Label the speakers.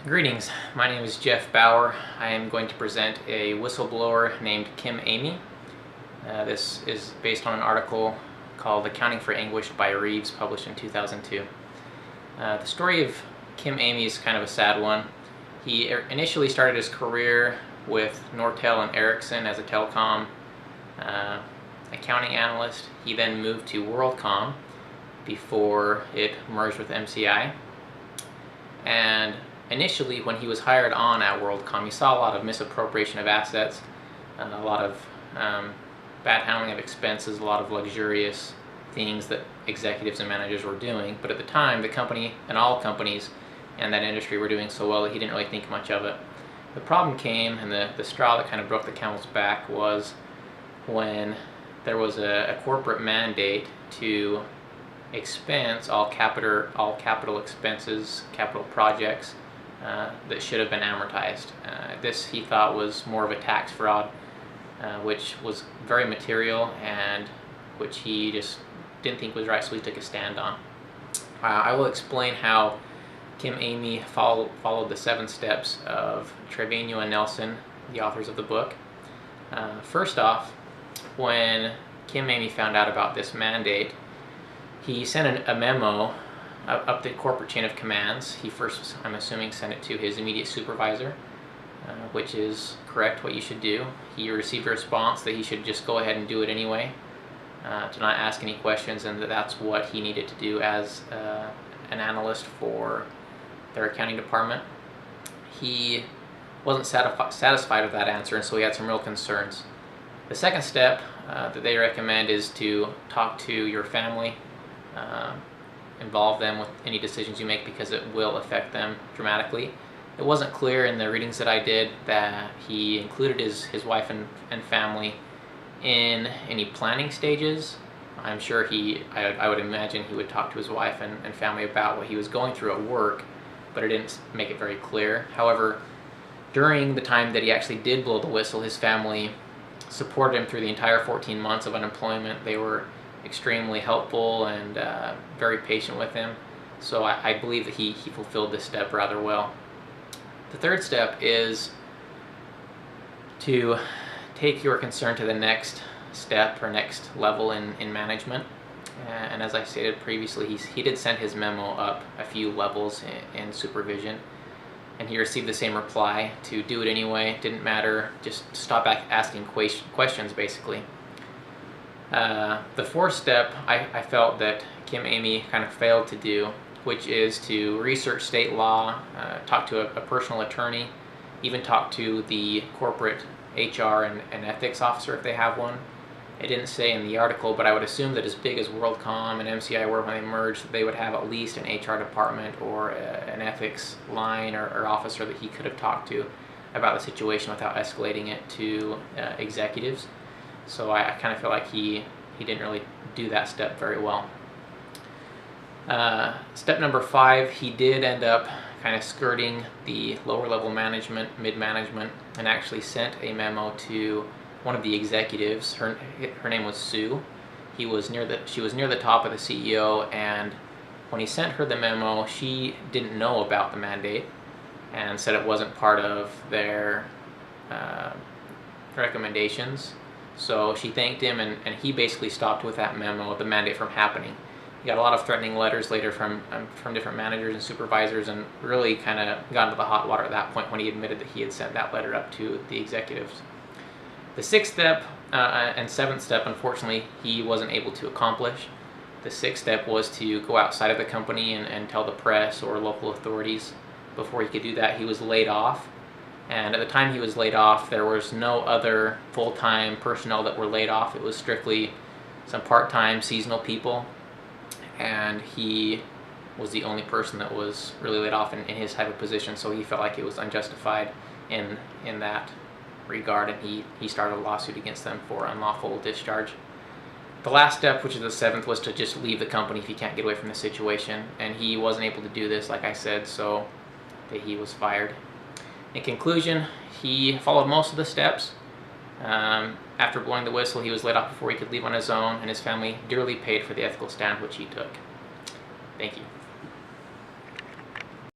Speaker 1: Greetings, my name is Jeff Bauer. I am going to present a whistleblower named Kim Amy. This is based on an article called Accounting for Anguish by Reeves, published in 2002. The story of Kim Amy is kind of a sad one. He initially started his career with Nortel and Ericsson as a telecom accounting analyst. He then moved to WorldCom before it merged with MCI. And initially, when he was hired on at WorldCom, he saw a lot of misappropriation of assets, a lot of bad handling of expenses, a lot of luxurious things that executives and managers were doing. But at the time, the company and all companies in that industry were doing so well that he didn't really think much of it. The problem came, and the straw that kind of broke the camel's back was when there was a corporate mandate to expense all capital expenses, capital projects that should have been amortized. This he thought was more of a tax fraud, which was very material and which he just didn't think was right, so he took a stand on. I will explain how Kim Amy followed the 7 steps of Trevino and Nelson, the authors of the book. First off, when Kim Amy found out about this mandate, he sent a memo up the corporate chain of commands. He first, I'm assuming, sent it to his immediate supervisor, which is correct, what you should do. He received a response that he should just go ahead and do it anyway, to not ask any questions, and that's what he needed to do as an analyst for their accounting department. He wasn't satisfied with that answer, and so he had some real concerns. The second step that they recommend is to talk to your family, involve them with any decisions you make, because it will affect them dramatically. It wasn't clear in the readings that I did that he included his wife and family in any planning stages. I'm sure I would imagine he would talk to his wife and family about what he was going through at work, but it didn't make it very clear. However, during the time that he actually did blow the whistle, his family supported him through the entire 14 months of unemployment. They were extremely helpful and very patient with him. So I believe that he fulfilled this step rather well. The third step is to take your concern to the next step or next level in management. And as I stated previously, he did send his memo up a few levels in supervision, and he received the same reply to do it anyway. Didn't matter, just stop asking questions, basically. The fourth step I felt that Kim Amy kind of failed to do, which is to research state law, talk to a personal attorney, even talk to the corporate HR and ethics officer if they have one. It didn't say in the article, but I would assume that as big as WorldCom and MCI were when they merged, they would have at least an HR department or an ethics line or officer that he could have talked to about the situation without escalating it to executives. So I kind of feel like he didn't really do that step very well. Step number 5, he did end up kind of skirting the lower level management, mid-management, and actually sent a memo to one of the executives. Her name was Sue. She was near the top of the CEO, and when he sent her the memo, she didn't know about the mandate and said it wasn't part of their recommendations. So she thanked him, and he basically stopped with that memo, the mandate from happening. He got a lot of threatening letters later from different managers and supervisors, and really kind of got into the hot water at that point when he admitted that he had sent that letter up to the executives. The 6th step and 7th step, unfortunately, he wasn't able to accomplish. The 6th step was to go outside of the company and tell the press or local authorities. Before he could do that, he was laid off. And at the time he was laid off, there was no other full-time personnel that were laid off. It was strictly some part-time seasonal people. And he was the only person that was really laid off in his type of position, so he felt like it was unjustified in that regard, and he started a lawsuit against them for unlawful discharge. The last step, which is the 7th, was to just leave the company if he can't get away from the situation, and he wasn't able to do this, like I said, so he was fired. In conclusion, he followed most of the steps. After blowing the whistle, he was laid off before he could leave on his own, and his family dearly paid for the ethical stand which he took. Thank you.